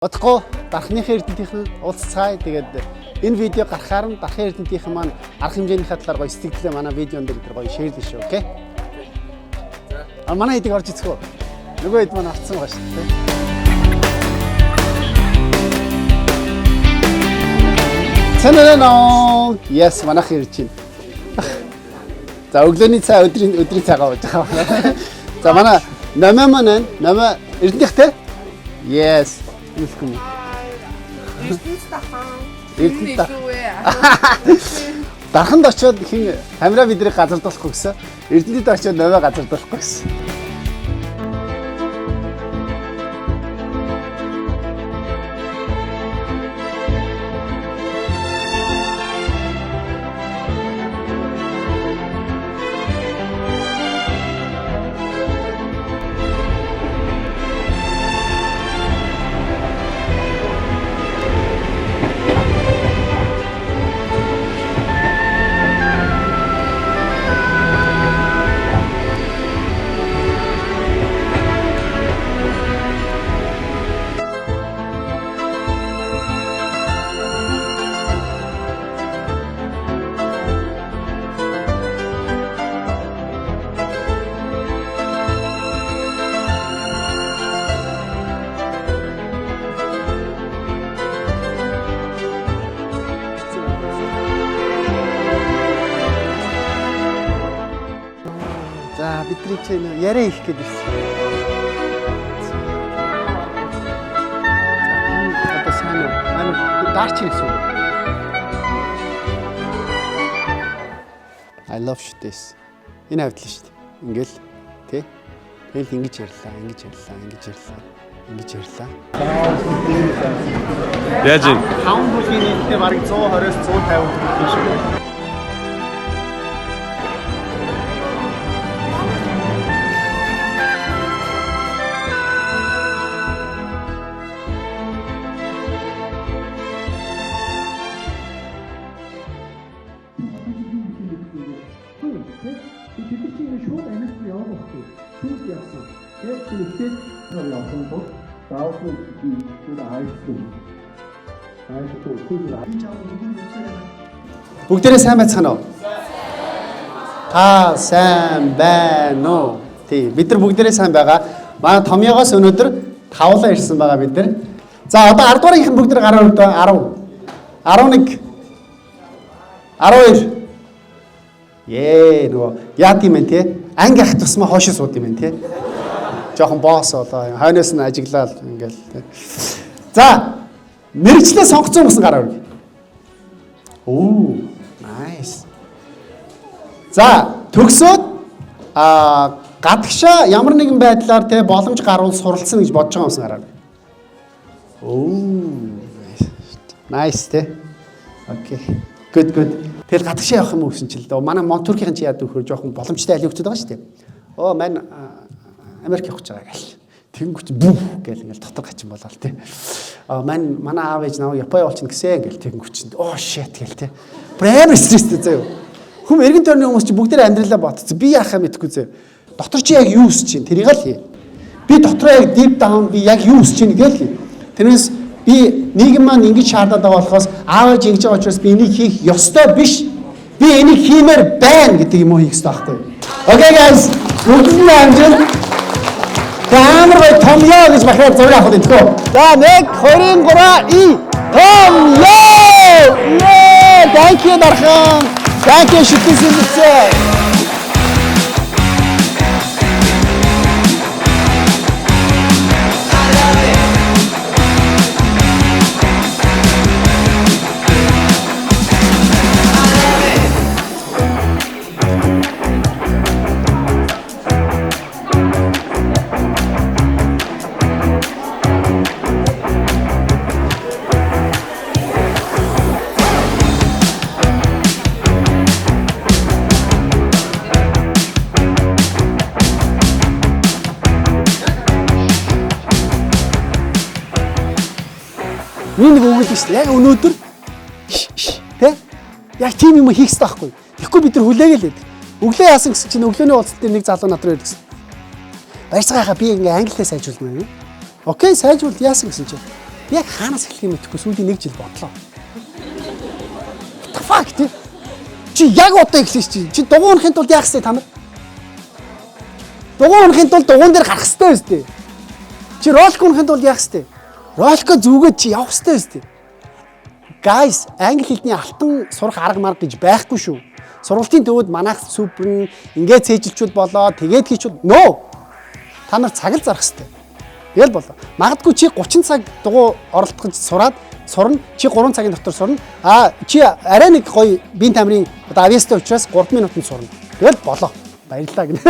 Одохгүй дархныхын эрдэнтийн уулзцай тэгээд энэ видео гарахаар нь дархын эрдэнтийн маань арга хэмжээний талаар гоё сэтгэлдээ манай видеон дээр гоё шеэрлэн шүү, окей? А манай эдэг орж ицгөө. Нөгөө хэд маань авцсан байгаа шүү дээ. Цэнэнэ. Yes, манайх ирж байна. За өглөөний цай өдрийн цагаа ууж байгаа. За манай намаа маань намаа эрдэнтихтэй. Yes. Welcome. Дарханд очиод хин камера бидрийг газардуулахгүй гэсэн. Эрдэнэтэд очиод наваа газардуулахгүй гэсэн. За бидний чинь яриа их гээд ирсэн. За одоо сайн уу? Манай даарч гэсэн үг. I love you this. Энэ хавьд л шүү дээ. Ингээл тий. Тэгэл ингэж ярьлаа, ингэж ярьлаа, ингэж ярьлаа, ингэж ярьлаа. Яаж юм? Хаан бүлгийн нийтдээ бараг 120-150 төгрөг шүү. Бүгдээрээ сайн байцгаана уу? Та сайн байна уу? Тий, бид нар бүгдээрээ сайн байгаа. Манай томьёогоос өнөөдөр тавлаа ирсэн байгаа бид нар. За одоо 10 дугаарынх нь бүгд нар гараа өрдөө 10 11 12 нөгөө яат юм бэ те? Анги ах тусмаа хоошоо сууд юм те? Жохон босс болоо. Хойноос нь ажиглал ингээл те. За мэрэгчлээ сонгоцсон хүмүүс гараа өргөе. Оо, nice. За төгсөөд гадагшаа ямар нэгэн байдлаар те боломж гарвал суралцсан гэж бодож байгаа хүмүүс гараа өргөе. Оо, nice те. Окей. Good. Тэгэл гадагшаа явах юм уу гэсэн чил дээ. Манай Монтүркийн чи яад өгөхөр жоохон боломжтой аливчуд байгаа шүү дээ. Оо мань Америк явах гэж байгаа гэл. Тэнгүүч бүх гэл ингээл дотор гачин болоо тий. Манай аав ээж наваа Япон явуулчихна гэсэн гэл тэнгүүч. Оо shit гэл тий. Прям стресстэй заяа. Хүм эргэн тойрны хүмүүс чи бүгдээр амьдралаа ботцсон. Би яахаа мэдэхгүй заяа. Дотор чи яг юу үсэж чинь тэрийг л хий. Би дотроо яг deep down би яг юу үсэж чинь гэл хий. Тэрнээс би нийгэм маань ингэж шаардаад байгаа болохоос аав ээж ингэж байгаа учраас би энийг хийх ёстой биш. Би энийг хиймээр байна гэдэг юм уу хийх ёстой байхгүй юу? Okay guys. Бүгдээ амжилт. Камер гой томьёо гэж бахаар зураг авах гэдэг. За 1 2 3 и томьёо. Thank you дархан. Thank you шүтгийсэлцээ. Нэг үг л шүү дээ. Яг өнөөдөр тэ? Яг тийм юм хийх хэрэгтэй байхгүй. Тэгэхгүй бид нар хүлээгээл байдаг. Өглөө яасан гэсэн чинь өглөөний уулзалт дээр нэг залуу над руу ирсэн. Баярцгаахаа би ингээ англиар сайжруулмаа. Окей, сайжруул яасан гэсэн чинь. Яг хаанаас эхлэх юм мэдэхгүй сүүлийн 1 жил бодлоо. What the fuck тий? Чи яг одоо эхлэж чи дугуй унахын тулд яах вэ та нар? Дугуй унахын тулд дугуун дээр гарах хэрэгтэй үстэй. Чи ролик унахын тулд яах вэ? Ролико зүгээд чи явах хэрэгтэй үстэй. Guys, англи хэлний алтан сурах арга марга гэж байхгүй шүү. Сургалтын төвөд манайх супер ингээд цээжилчүүд болоо, тэгээд хийчүүд no. Та нар цаг л зарах хэрэгтэй. Тэгэл болоо. Магадгүй чи 30 цаг дугуй оролдоход сурна. Чи 3 цагийн дотор сурна. Чи арай нэг гоё биеийн тамирын одоо авьяастай учраас 3 минутанд сурна. Тэгэл болоо. Баярлалаа гэнэ.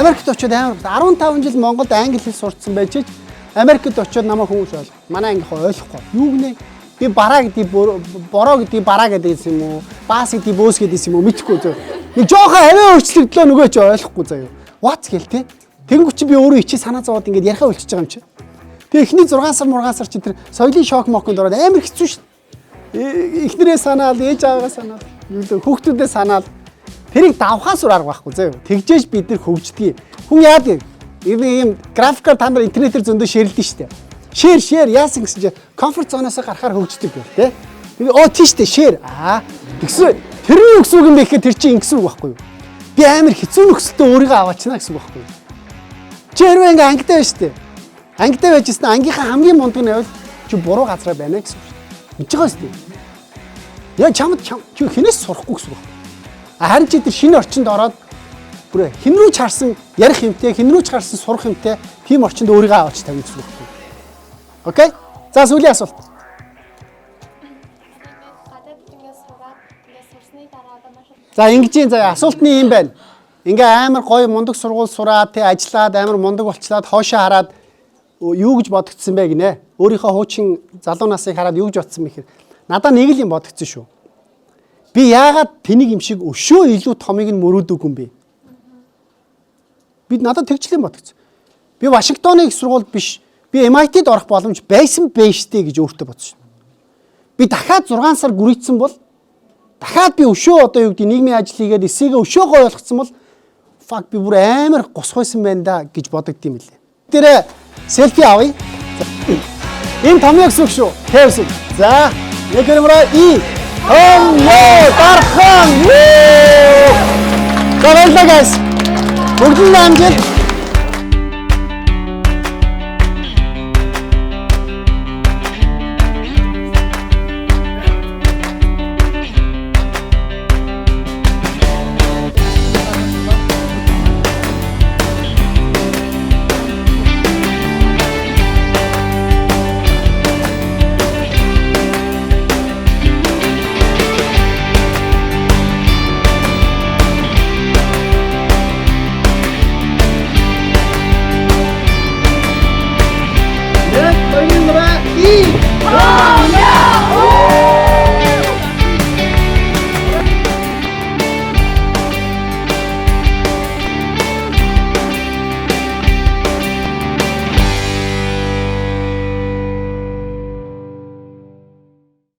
Америкт очиод амар 15 жил Монголд англи хэл сурцсан байж ч Америкт очиод намайг хүмүүс ойлгох. Манай англи ойлгохгүй. Юу гинэ? Би бараа гэдэг бороо гэдэг бараа гэдэг юм уу? Баас гэдэг бөөс гэдэг юм уу? Мэдхгүй зөө. Нэг жоохон аваа өөрчлөгдлөө нөгөө ч ойлгохгүй заяа. What гэл те? Тэнгуү чи би өөрөө ичи санаа зовоод ингээд ярихаа болчихж байгаа юм чи. Тэгээ эхний 6 сар чи тэр соёлын шок моконд ороод амар хэцүү шүү дээ. Эхнэрээ санаал, ээж аваагаа санаал, хүүхдүүдээ санаал. Тэрийг давхаас үр арга байхгүй заяа. Тэгжээж бид нэр хөгждөг. Хүн яад ийм графикаар та нар интернетээр зөндөө шеэрлдэн шүү дээ. Шеэр яасан гэсэн чи комфорт зоноос гарахаар хөгждөг гэх те. Тэгээ тийш дээ шеэр. Тэгсэн тэрний өкс үг юм бэ гэхээр тэр чинь ингэсэн үг байхгүй юу? Би амар хэцүү нөхцөлтөө өөрийгөө аваачна гэсэн үг байхгүй юу? Чи хэрвээ ингээ ангитай байж штэ. Ангитай байжсэн ангийнхаа хамгийн мундаг нь байвал чи буруу газараа байна гэсэн үг шүү дээ. Мэдж байгаа штэ. Яа чамд чи хинээс сурахгүй гэсэн үг. Харин чи тэр шинэ орчинд ороод бүр хэн рүү ч харсан ярих юмтэй, хэн рүү ч харсан сурах юмтэй тийм орчинд өөрийгөө аваач тавь гэсэн үг байхгүй юу? Окей? За сүүлийн асуулт. За ингэж заяа асуултны юм байна. Ингээ амар гоё мундаг сургууль сураад тэ ажиллаад амар мундаг болчлаад хоошоо хараад юу гэж бодогдсон бэ гинэ. Өөрийнхөө хуучин залуу насыг хараад юу гэж бодсон бэ гэхээр надад нэг л юм бодогдсон шүү. Би яагаад тэнийг юм шиг өшөө илүү томыг нь мөрөөдөөгүй юм бэ? Би надад тэгчлэн бодогдсон. Би Вашингтоны их сургуульд биш. Би MIT-д орох боломж байсан штэ гэж өөртөө бодсон. Би дахиад 6 сар гүрийцсэн бол дахиад би өшөө одоо юу гэдэг нийгмийн ажил хийгээд эсээгээ өшөө гоё болгоцсон бол fuck би бүр амар госгойсон байна да гэж бодогд юм лээ. Тэр селфи авъя. Энэ томьёо гэсэн үг шүү. Тэрсэг. За, нэг камера дархан. Баярлалаа guys. Бүгд амжилт.